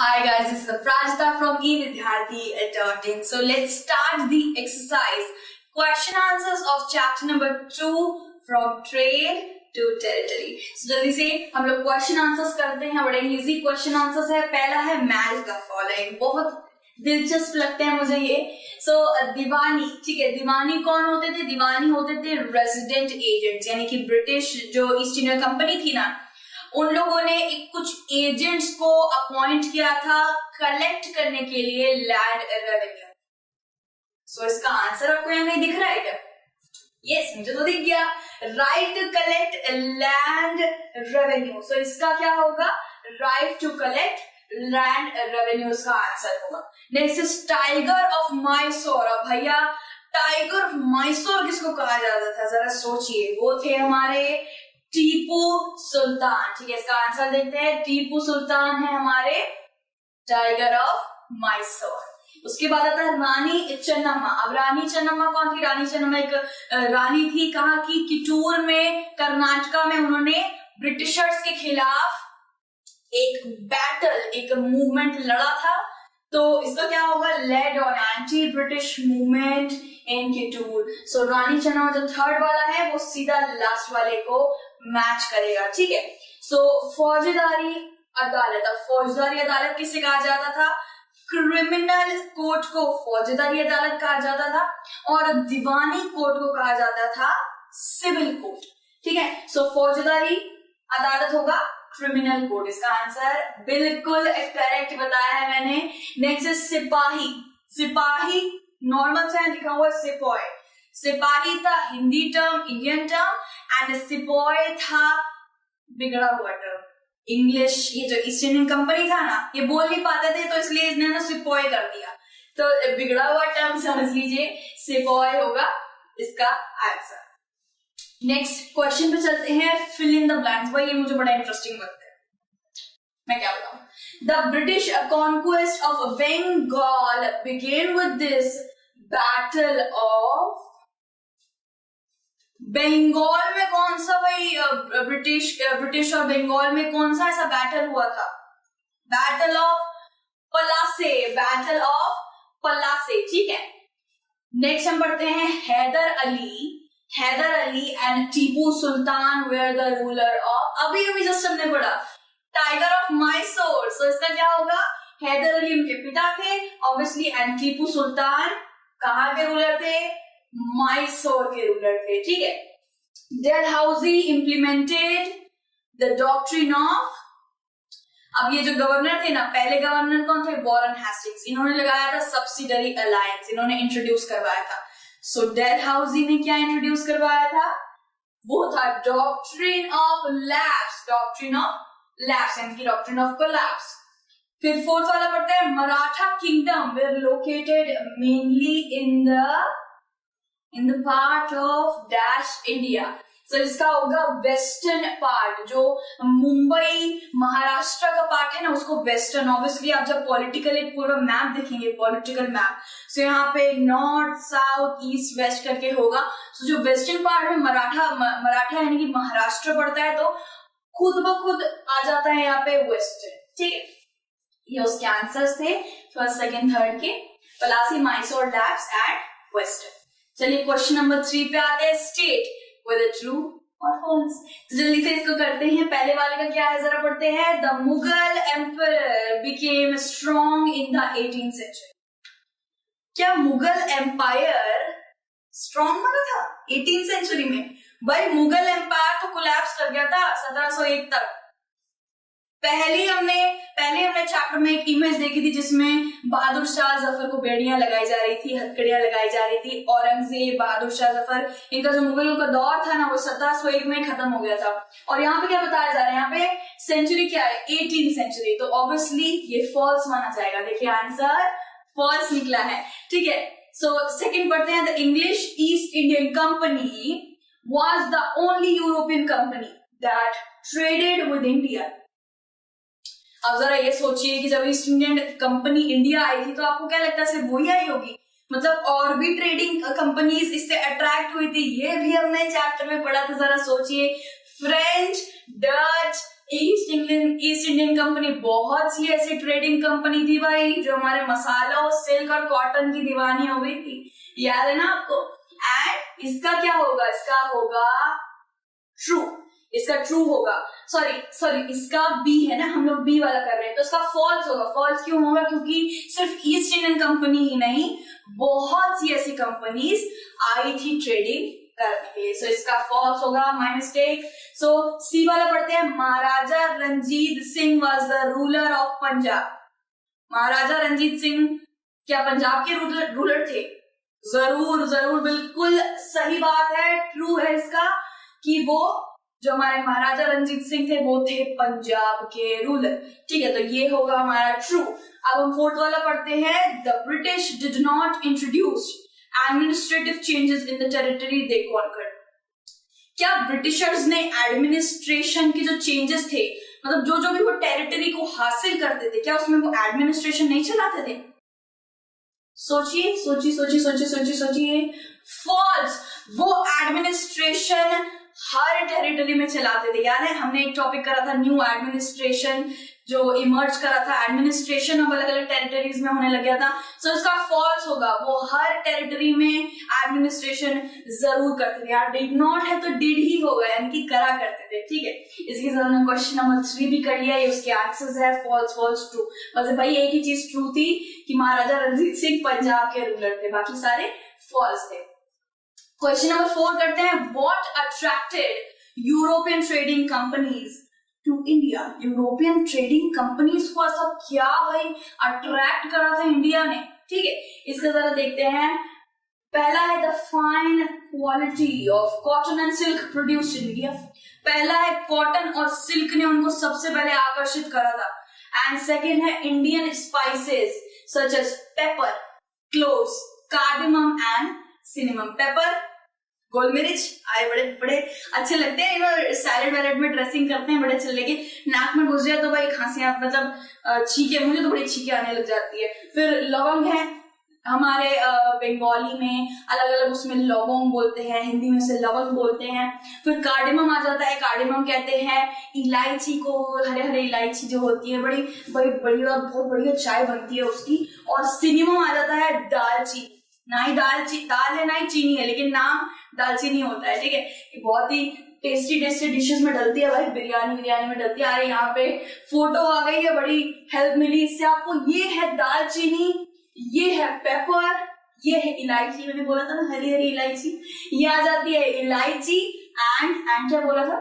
Hi guys, this is Prajita from eVidyarthi.in. So let's start the exercise. Question answers of chapter number 2 from trade to territory. So जल्दी से हम लोग question answers करते हैं. बड़े easy question answers है. पहला है मैच द फॉलोइंग. बहुत दिलचस्प लगते हैं मुझे ये. सो दीवानी, ठीक है. दीवानी कौन होते थे? दीवानी होते थे रेजिडेंट एजेंट्स, यानी कि ब्रिटिश जो ईस्ट इंडिया कंपनी थी ना, उन लोगों ने कुछ एजेंट्स को अपॉइंट किया था कलेक्ट करने के लिए लैंड रेवेन्यू. सो इसका आंसर आपको यहाँ नहीं दिख रहा है क्या? यस, मुझे तो दिख गया. Right to collect land revenue. So इसका क्या होगा? Right to collect land revenue इसका आंसर होगा. Next is tiger of Mysore. अब भैया टाइगर ऑफ मैसूर किसको कहा जाता था? जरा सोचिए. वो थे हमारे टीपू सुल्तान. ठीक है, इसका आंसर देखते हैं. टीपू सुल्तान है हमारे टाइगर ऑफ मैसूर. उसके बाद आता है रानी चन्नम्मा. अब रानी चन्नम्मा कौन थी? रानी चन्नम्मा एक रानी थी. कहाँ की? किटूर में, कर्नाटका में. उन्होंने ब्रिटिशर्स के खिलाफ एक बैटल, एक मूवमेंट लड़ा था. तो इसका क्या होगा? Led on anti British movement in Kittur. So Rani Channamma जो थर्ड वाला है वो सीधा लास्ट वाले को मैच करेगा. ठीक है. सो फौजदारी अदालत. अब फौजदारी अदालत किसे कहा जाता था? क्रिमिनल कोर्ट को फौजदारी अदालत कहा जाता था और दीवानी कोर्ट को कहा जाता था सिविल कोर्ट. ठीक है. सो फौजदारी अदालत होगा क्रिमिनल कोर्ट. इसका आंसर बिल्कुल करेक्ट बताया है मैंने. नेक्स्ट है सिपाही. सिपाही नॉर्मल से लिखा हुआ सिपॉय. सिपाही था Hindi term, Indian term, and sepoy था बिगड़ा हुआ टर्म इंग्लिश. ये जो ईस्ट इंडियन कंपनी था ना, ये बोल नहीं पाते थे तो इसलिए इसने ना सिपॉय कर दिया. तो बिगड़ा हुआ टर्म समझ लीजिए, सिपॉय होगा इसका आंसर. नेक्स्ट क्वेश्चन पे चलते हैं. Fill in the blanks. भाई ये मुझे बड़ा इंटरेस्टिंग लगता है. मैं क्या बताऊं? The British conquest of Bengal began with this battle of. Bengal में कौन सा भाई ब्रिटिश और बंगाल में कौन सा ऐसा बैटल हुआ था? Battle of Plassey. Battle of Plassey. ठीक है. नेक्स्ट हम पढ़ते हैं Hyder Ali. Hyder Ali and Tipu Sultan were the ruler of. अभी जस्ट हमने पढ़ा टाइगर ऑफ मैसूर. सो इसका क्या होगा? हैदर अली उनके पिता थे ऑब्वियसली, एंड टीपू सुल्तान कहाँ के रूलर थे? मैसूर के रूलर थे. ठीक है. Dalhousie implemented the doctrine of. अब ये जो गवर्नर थे ना, पहले गवर्नर कौन थे? Warren Hastings. इन्होंने लगाया था सब्सिडरी अलायंस, इन्होंने इंट्रोड्यूस करवाया था. सो डलहौजी ने क्या इंट्रोड्यूस करवाया था? वो था doctrine of lapse. Doctrine of lapse यानी कि डॉक्ट्रिन ऑफ कोलैप्स. फिर फोर्थ वाला पढ़ते हैं Maratha kingdom were located mainly in the part of dash India. So इसका होगा वेस्टर्न पार्ट. जो मुंबई महाराष्ट्र का पार्ट है ना, उसको वेस्टर्न. ऑब्वियसली आप जब पॉलिटिकल एक पूरा मैप देखेंगे, पॉलिटिकल मैप, सो यहाँ पे नॉर्थ साउथ ईस्ट वेस्ट करके होगा. सो जो वेस्टर्न पार्ट में मराठा यानी कि महाराष्ट्र पड़ता है, तो खुद ब खुद आ जाता है यहाँ पे वेस्टर्न. ठीक है. ये उसके आंसर्स थे फर्स्ट सेकंड थर्ड के. Plassey, Mysore, lapse and western. चलिए क्वेश्चन नंबर 3 पे आते हैं. State whether true or false. तो जल्दी से इसको करते हैं. पहले वाले का क्या है जरा पढ़ते हैं. The Mughal empire became strong in the 18th century. क्या मुगल एम्पायर स्ट्रॉन्ग बना था 18th सेंचुरी में? भाई मुगल एम्पायर तो कोलैप्स कर गया था 1701 तक. पहले हमने चैप्टर में एक इमेज देखी थी जिसमें बहादुर शाह जफर को बेड़ियां लगाई जा रही थी, हथकड़ियां लगाई जा रही थी. औरंगजेब, बहादुर शाह जफर, इनका जो मुगलों का दौर था ना, वो 1701 में खत्म हो गया था. और यहाँ पे क्या बताया जा रहा है? यहाँ पे सेंचुरी क्या है? 18th century. तो ऑब्वियसली ये फॉल्स माना जाएगा. देखिए आंसर फॉल्स निकला है. ठीक है. सो सेकेंड पढ़ते हैं. The English east Indian company was the only European company that traded with India. अब जरा ये सोचिए कि जब east Indian company India I थी तो आपको क्या लगता है? सिर्फ वही आई होगी? मतलब और भी ट्रेडिंग कंपनीज इससे अट्रैक्ट हुई थी. ये भी हमने चैप्टर में पढ़ा था. जरा सोचिए. French, Dutch, east Indian company बहुत सी ऐसी ट्रेडिंग कंपनी थी भाई जो हमारे मसाला और सिल्क और कॉटन की दीवानी हो गई थी, याद है ना आपको। एंड इसका क्या होगा, इसका होगा ट्रू, इसका ट्रू होगा, सॉरी इसका बी है ना, हम लोग बी वाला कर रहे हैं, तो इसका फॉल्स होगा। फॉल्स क्यों होगा, क्योंकि सिर्फ ईस्ट इंडियन कंपनी ही नहीं, बहुत सी ऐसी कंपनीज आई थी ट्रेडिंग करके, सो इसका फॉल्स होगा, माय मिस्टेक। सो सी वाला पढ़ते हैं, Maharaja Ranjit Singh was the ruler of Punjab. Maharaja Ranjit Singh क्या पंजाब के रूलर थे? जरूर जरूर, बिल्कुल सही बात है, ट्रू है इसका कि वो जो हमारे महाराजा रंजीत सिंह थे वो थे पंजाब के रूलर। ठीक है, तो ये होगा हमारा ट्रू। अब हम फोर्थ वाला पढ़ते हैं, the British did not introduce administrative changes in the territory they conquered. क्या ब्रिटिशर्स ने एडमिनिस्ट्रेशन के जो चेंजेस थे, मतलब जो भी वो टेरिटरी को हासिल करते थे, क्या उसमें वो एडमिनिस्ट्रेशन नहीं चलाते थे? सोचिए सोचिए सोचिए सोचिए सोचिए सोचिए, फॉल्स। वो एडमिनिस्ट्रेशन हर टेरिटरी में चलाते थे। याद है हमने एक टॉपिक करा था, न्यू एडमिनिस्ट्रेशन जो इमर्ज करा था, एडमिनिस्ट्रेशन अब अलग अलग टेरिटरीज में होने लग गया था। सो इसका फॉल्स होगा, वो हर टेरिटरी में एडमिनिस्ट्रेशन जरूर करते थे। यार डिड नॉट है तो डिड ही होगा, यानी कि करा करते थे। ठीक है, इसके साथ हमने क्वेश्चन नंबर 3 भी कर लिया, ये उसके आंसर्स है, फॉल्स फॉल्स ट्रू। बस भाई एक ही चीज ट्रू थी कि महाराजा रंजीत सिंह पंजाब के रूलर थे, बाकी सारे फॉल्स थे। क्वेश्चन नंबर 4 करते हैं, what attracted European trading companies to India. European trading companies को ऐसा क्या भाई अट्रैक्ट करा था इंडिया ने? ठीक है, इसका जरा देखते हैं। पहला है the fine quality of cotton and silk produced in India. पहला है कॉटन और सिल्क ने उनको सबसे पहले आकर्षित करा था। एंड सेकेंड है Indian spices such as pepper, cloves, cardamom and cinnamon. Pepper, गोल मिर्च आए बड़े बड़े अच्छे लगते हैं, सैलेड वैलेड में ड्रेसिंग करते हैं बड़े अच्छे, लेकिन नाक में घुस जाए तो भाई खांसियां, मतलब छींके, मुझे तो बड़ी छींके आने लग जाती है। फिर लवंग है, हमारे बंगाली में अलग अलग उसमें लवंग बोलते हैं, हिंदी में से लवंग बोलते हैं। फिर कार्डेमम आ जाता है, कार्डेमम कहते हैं इलायची को, हरे हरे इलायची जो होती है, बड़ी बड़ी बढ़िया, बहुत बढ़िया चाय बनती है उसकी। और सिनेमम आ जाता है दालचीनी, ना ही दाल है ना ही चीनी है, लेकिन नाम दालचीनी होता है। ठीक है, ये बहुत ही टेस्टी टेस्टी डिशेस में डलती है भाई, बिरयानी में डलती है। अरे यहाँ पे फोटो आ गई है, बड़ी हेल्प मिली इससे आपको। ये है दालचीनी, ये है पेपर, ये है इलायची, मैंने बोला था ना हरी हरी इलायची, ये आ जाती है इलायची। एंड क्या बोला था,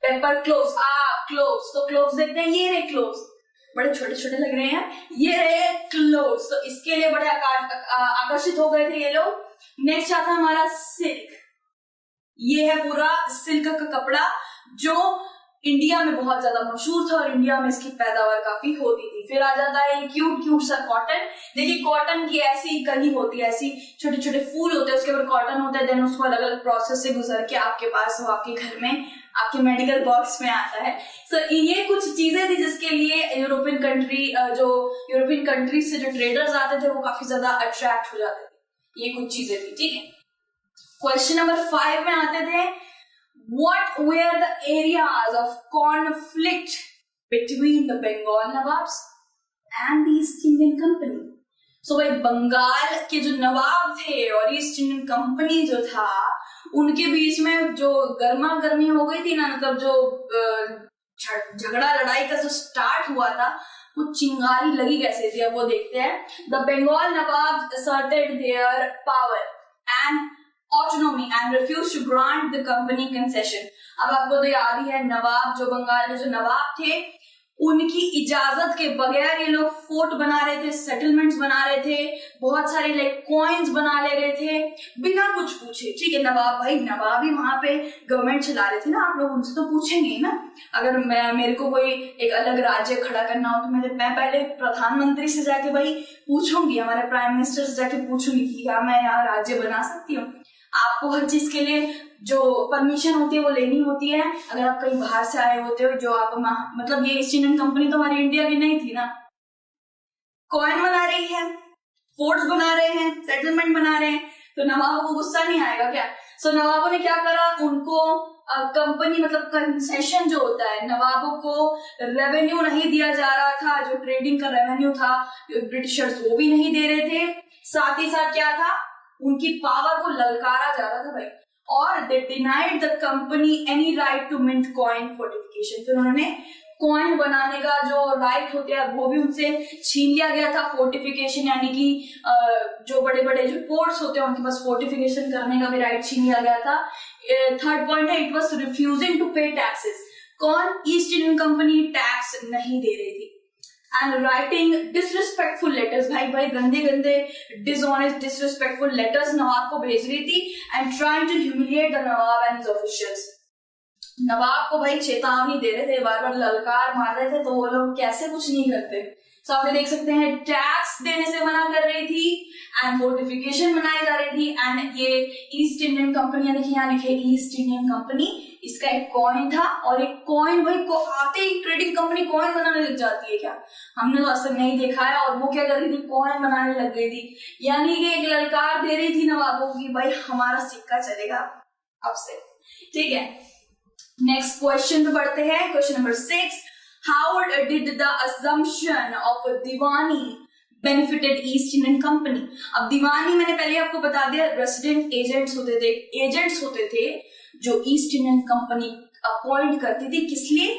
पेपर, क्लोव्स। क्लोव्स, तो क्लोव्स देखते हैं, ये रहे क्लोव्स, बड़े छोटे छोटे लग रहे हैं, ये रहे क्लोव्स, तो इसके लिए बड़े आकर्षित हो गए थे ये लोग। नेक्स्ट आता है हमारा सिल्क, ये है पूरा सिल्क का कपड़ा जो इंडिया में बहुत ज्यादा मशहूर था और इंडिया में इसकी पैदावार काफी होती थी। फिर आ जाता है क्यूट क्यूट सा कॉटन। देखिए कॉटन की ऐसी कली होती है, ऐसी छोटे छोटे फूल होते हैं, उसके ऊपर कॉटन होता है, देन उसको अलग अलग प्रोसेस से गुजर के आपके पास हो, आपके घर में, आपके मेडिकल बॉक्स में आता है। सो ये कुछ चीजें थी जिसके लिए यूरोपियन कंट्री से जो ट्रेडर्स आते थे वो काफी ज्यादा अट्रैक्ट हो जाते थे। ये कुछ चीजें थी। ठीक है, क्वेश्चन नंबर 5 में आते थे, what were the areas of conflict between the Bengal Nawabs and the East Indian Company? So भाई बंगाल के जो नवाब थे और ईस्ट इंडियन कंपनी जो था, उनके बीच में जो गर्मा गर्मी हो गई थी ना, मतलब जो झगड़ा लड़ाई का जो स्टार्ट हुआ था, वो चिंगारी लगी कैसे थी, अब वो देखते हैं। The Bengal nawab asserted their power and autonomy and refused to grant the company concession। अब आपको तो याद ही है, नवाब जो बंगाल के जो नवाब थे, उनकी इजाजत के बगैर ये लोग फोर्ट बना रहे थे, सेटलमेंट्स बना रहे थे, बहुत सारे लाइक कॉइन्स बना ले रहे थे बिना कुछ पूछे। ठीक है, नवाब भाई, नवाब ही वहां पे गवर्नमेंट चला रहे थे ना, आप लोग उनसे तो पूछेंगे ना। अगर मेरे को कोई एक अलग राज्य खड़ा करना हो तो मैं पहले प्रधानमंत्री से जाके भाई पूछूंगी, हमारे प्राइम मिनिस्टर से जाके पूछूंगी कि क्या मैं यहाँ राज्य बना सकती हूँ। आपको हर चीज के लिए जो परमिशन होती है वो लेनी होती है। अगर आप कहीं बाहर से आए होते हो, जो आप मतलब ये ईस्ट इंडियन कंपनी तो हमारी इंडिया की नहीं थी ना, कॉइन बना रही है, फोर्ट्स बना रहे हैं, सेटलमेंट बना रहे हैं, तो नवाबों को गुस्सा नहीं आएगा क्या? सो नवाबों ने क्या करा, उनको कंपनी मतलब कंसेशन जो होता है, नवाबों को रेवेन्यू नहीं दिया जा रहा था, जो ट्रेडिंग का रेवेन्यू था ब्रिटिशर्स वो भी नहीं दे रहे थे। साथ ही साथ क्या था, उनकी पावर को ललकारा जा रहा था भाई। और they denied the company any right to mint coin fortification, फिर उन्होंने कॉइन बनाने का जो राइट होते हैं वो भी उनसे छीन लिया गया था। फोर्टिफिकेशन यानी कि जो बड़े बड़े जो पोर्ट्स होते हैं उनके पास फोर्टिफिकेशन करने का भी राइट छीन लिया गया था। थर्ड पॉइंट है, इट वाज रिफ्यूजिंग टू पे टैक्सेस, कौन, ईस्ट इंडियन कंपनी टैक्स नहीं दे रही थी। एंड राइटिंग डिसरिस्पेक्टफुल लेटर्स, भाई गंदे गंदे डिसऑनेस्ट डिसरिस्पेक्टफुल लेटर्स नवाब को भेज रही थी। And trying to humiliate the nawab and his officials, नवाब को भाई चेतावनी दे रहे थे, बार बार ललकार मार रहे थे, तो वो लोग कैसे कुछ नहीं करते। तो आप देख सकते हैं टैक्स देने से मना कर रही थी एंड फोर्टिफिकेशन बनाई जा रही थी। एंड ये ईस्ट इंडियन कंपनी, देखिए यहाँ लिखे ईस्ट इंडियन कंपनी, इसका एक कॉइन था। और एक कॉइन भाई को आते ही ट्रेडिंग कंपनी कॉइन बनाने लग जाती है क्या, हमने तो असल नहीं देखा है। और वो क्या कर रही थी, कॉइन बनाने लग गई थी, यानी कि एक ललकार दे रही थी नवाबों की, भाई हमारा सिक्का चलेगा अब से, ठीक है। नेक्स्ट क्वेश्चन पे बढ़ते हैं, question number 6, how did the assumption of Deewani benefited east Indian company. अब दीवानी मैंने पहले आपको बता दिया, रेसिडेंट एजेंट्स होते थे जो ईस्ट इंडियन कंपनी अपॉइंट करती थी, किस लिए,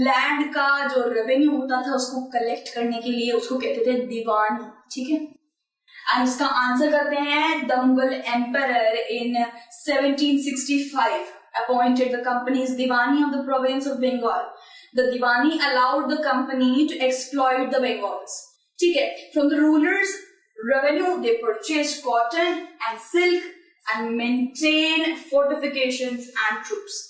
लैंड का जो रेवेन्यू होता था उसको कलेक्ट करने के लिए, उसको कहते थे दीवानी, ठीक है। एंड इसका आंसर करते हैं, the Mughal emperor in 1765 appointed the company's Diwani of the province of Bengal. The Diwani allowed the company to exploit the Bengals. ठीक है, from the rulers' revenue they purchased cotton and silk and maintain fortifications and troops.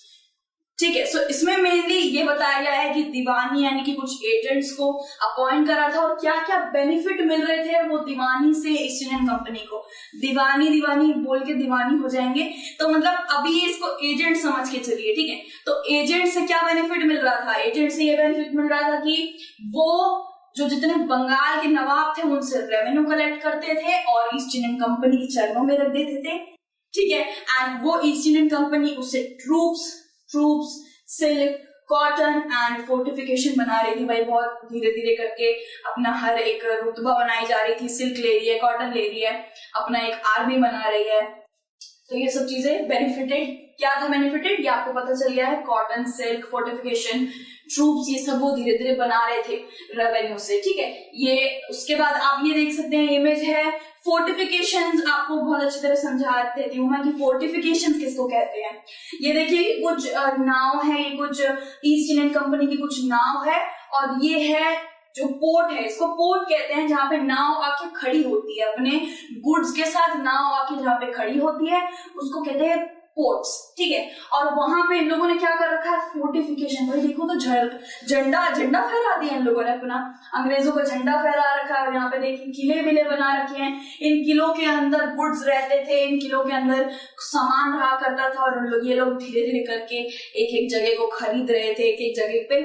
ठीक है, सो इसमें mainly ये बताया गया है कि दीवानी यानी कि कुछ एजेंट्स को अपॉइंट करा था और क्या क्या बेनिफिट मिल रहे थे वो दीवानी से ईस्ट इंडियन कंपनी को। दीवानी बोल के दीवानी हो जाएंगे, तो मतलब अभी इसको एजेंट समझ के चलिए, ठीक है। तो एजेंट से क्या बेनिफिट मिल रहा था, एजेंट से ये बेनिफिट मिल रहा था कि वो जो जितने बंगाल के नवाब थे उनसे रेवेन्यू कलेक्ट करते थे और ईस्ट इंडियन कंपनी के चरणों में रख देते थे, ठीक है। एंड वो ईस्ट इंडियन कंपनी उससे troops, silk, cotton and fortification बना रही थी भाई, बहुत धीरे धीरे करके अपना हर एक रुतबा बनाई जा रही थी। सिल्क ले रही है, कॉटन ले रही है, अपना एक आर्मी बना रही है। तो ये सब चीजें बेनिफिटेड, क्या था बेनिफिटेड, ये आपको पता चल गया है। कॉटन, सिल्क, फोर्टिफिकेशन, ट्रूप्स, ये सब वो धीरे धीरे बना रहे थे रेवेन्यू से, ठीक है। ये उसके बाद आप ये देख सकते हैं, इमेज है फोर्टिफिकेशंस, आपको बहुत अच्छी तरह समझा देती हूँ मैं कि फोर्टिफिकेशंस किसको कहते हैं। ये देखिए कुछ नाव है, ये कुछ ईस्ट इंडियन कंपनी की कुछ नाव है, और ये है जो पोर्ट है, इसको पोर्ट कहते हैं, जहाँ पे नाव आके खड़ी होती है, अपने गुड्स के साथ नाव आके जहाँ पे खड़ी होती है उसको कहते हैं पोर्ट्स, ठीक है। और वहां पे इन लोगों ने क्या कर रखा है, फोर्टिफिकेशन। भाई देखो तो झंडा फहरा दिया इन लोगों ने, अपना अंग्रेजों का झंडा फहरा रखा है। और यहाँ पे देखिए किले विले बना रखे हैं, इन किलों के अंदर गुड्स रहते थे, इन किलों के अंदर सामान रहा करता था, और ये लोग धीरे धीरे करके एक एक जगह को खरीद रहे थे, एक एक जगह पे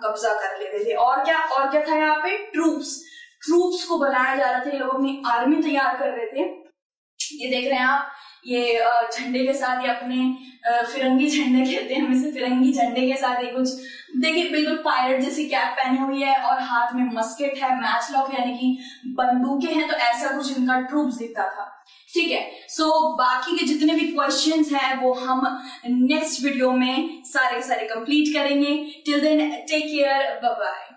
कब्जा कर लेते थे। और क्या था यहाँ पे, ट्रूप्स को बनाया जा रहा था, ये लोग अपनी आर्मी तैयार कर रहे थे। ये देख रहे हैं आप, ये झंडे के साथ, ये अपने फिरंगी झंडे कहते हैं हम इसे, फिरंगी झंडे के साथ ये कुछ देखिए बिल्कुल पायलट जैसी कैप पहनी हुई है और हाथ में मस्केट है, मैचलॉक है यानी कि बंदूकें हैं, तो ऐसा कुछ इनका ट्रूप्स दिखता था, ठीक है। सो बाकी के जितने भी क्वेश्चंस हैं वो हम नेक्स्ट वीडियो में सारे कंप्लीट करेंगे। Till then take care, bye bye.